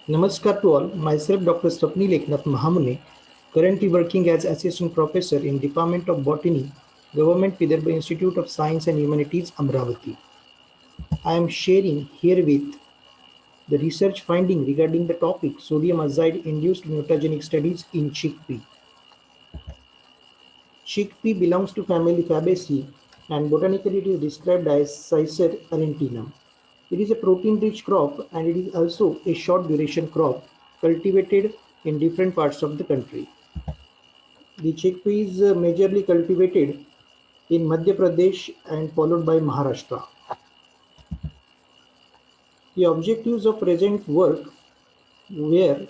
Namaskar to all. Myself, Dr. Swapnil Eknath Mahamune, currently working as Assistant Professor in Department of Botany, Government Vidarbha Institute of Science and Humanities, Amravati. I am sharing herewith the research finding regarding the topic sodium azide-induced mutagenic studies in chickpea. Chickpea belongs to family Fabaceae and botanically it is described as Cicer arentinum. It is a protein-rich crop and it is also a short duration crop cultivated in different parts of the country. The chickpea is majorly cultivated in Madhya Pradesh and followed by Maharashtra. The objectives of present work were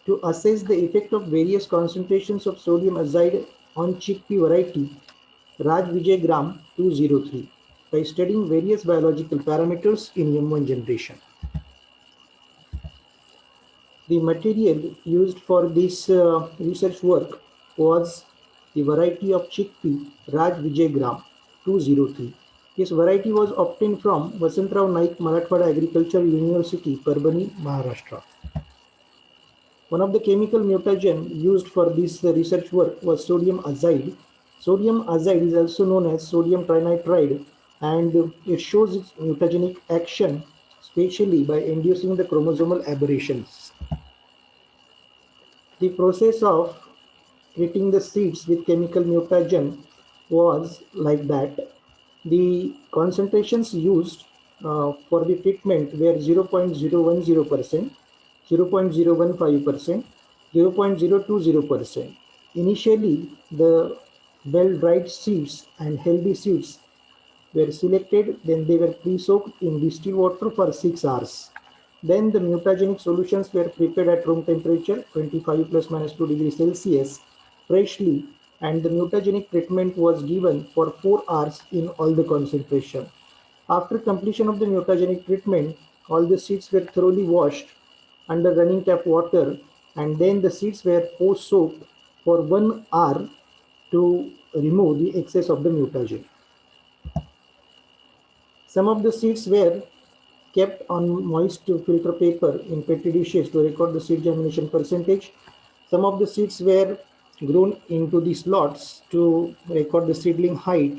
to assess the effect of various concentrations of sodium azide on chickpea variety Raj Vijay Gram 203 by studying various biological parameters in M1 generation. The material used for this research work was the variety of chickpea Raj Vijay Gram 203. This variety was obtained from Vasantrao Naik Marathwada Agricultural University, Parbhani, Maharashtra. One of the chemical mutagen used for this research work was sodium azide. Sodium azide is also known as sodium trinitride and it shows its mutagenic action especially by inducing the chromosomal aberrations. The process of treating the seeds with chemical mutagen was like that. The concentrations used for the treatment were 0.010%, 0.015%, 0.020%. Initially, the well-dried seeds and healthy seeds were selected, then they were pre-soaked in distilled water for 6 hours. Then the mutagenic solutions were prepared at room temperature 25 plus minus 2 degrees Celsius freshly and the mutagenic treatment was given for 4 hours in all the concentration. After completion of the mutagenic treatment, all the seeds were thoroughly washed under running tap water and then the seeds were post-soaked for 1 hour to remove the excess of the mutagen. Some of the seeds were kept on moist filter paper in petri dishes to record the seed germination percentage. Some of the seeds were grown into the slots to record the seedling height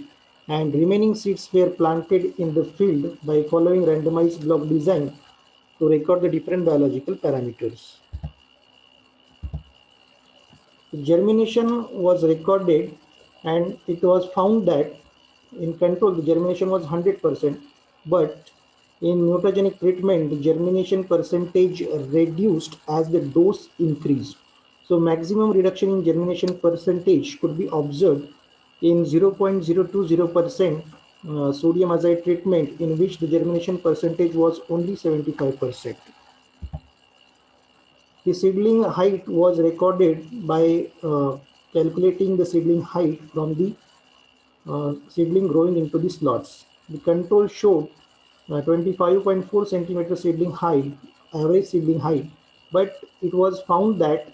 and remaining seeds were planted in the field by following randomized block design to record the different biological parameters. Germination was recorded and it was found that in control the germination was 100%, but in mutagenic treatment the germination percentage reduced as the dose increased. So maximum reduction in germination percentage could be observed in 0.020% sodium azide treatment in which the germination percentage was only 75%. The seedling height was recorded by calculating the seedling height from the seedling growing into the slots. The control showed 25.4 centimeter seedling height, average seedling height, but it was found that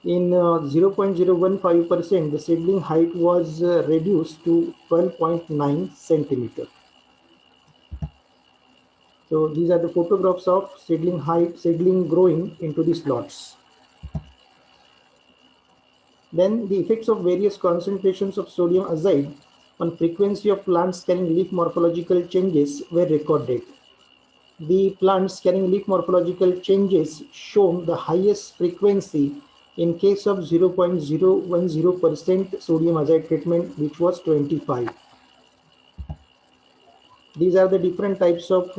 in 0.015% the seedling height was reduced to 12.9 centimeter. So these are the photographs of seedling height, seedling growing into the slots. Then the effects of various concentrations of sodium azide on frequency of plants carrying leaf morphological changes were recorded. The plants carrying leaf morphological changes shown the highest frequency in case of 0.010% sodium azide treatment, which was 25. These are the different types of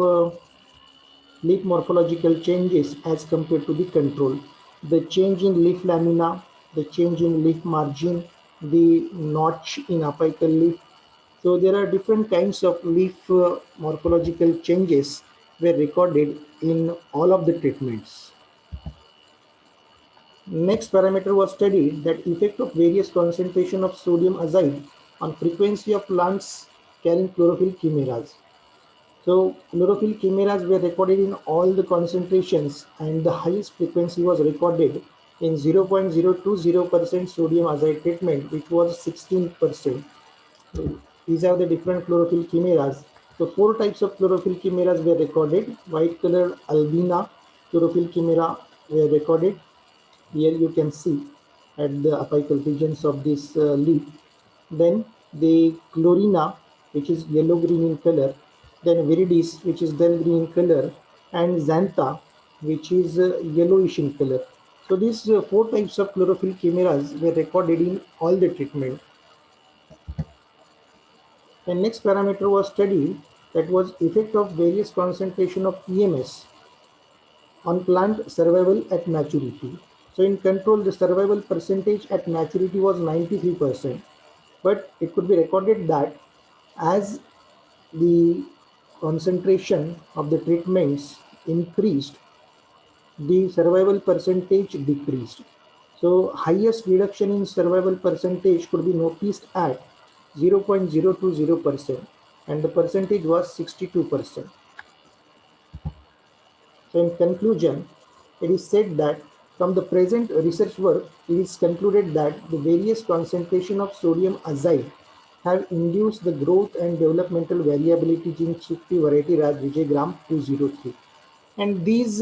leaf morphological changes as compared to the control. The change in leaf lamina, the change in leaf margin, the notch in apical leaf. So there are different kinds of leaf morphological changes were recorded in all of the treatments. Next parameter was studied that effect of various concentration of sodium azide on frequency of plants carrying chlorophyll chimeras. So chlorophyll chimeras were recorded in all the concentrations and the highest frequency was recorded in 0.020% sodium azide treatment, which was 16%. So these are the different chlorophyll chimeras. So 4 types of chlorophyll chimeras were recorded: white color albina chlorophyll chimera, were recorded. Here you can see at the apical regions of this leaf. Then the chlorina, which is yellow-green in color, then viridis, which is dull green in color, and xantha, which is yellowish in color. So these four types of chlorophyll chimeras were recorded in all the treatment. The next parameter was studied, that was effect of various concentration of EMS on plant survival at maturity. So in control, the survival percentage at maturity was 93%. But it could be recorded that as the concentration of the treatments increased, the survival percentage decreased. So highest reduction in survival percentage could be noticed at 0.020%, and the percentage was 62%. So in conclusion, it is said that from the present research work, it is concluded that the various concentration of sodium azide have induced the growth and developmental variabilities in chickpea variety Raj Vijay Gram 203. And these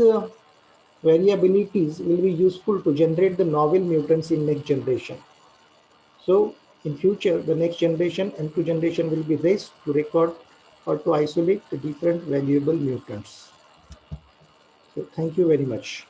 variabilities will be useful to generate the novel mutants in next generation. So in future, the next generation and two generation will be raised to record or to isolate the different valuable mutants. So thank you very much.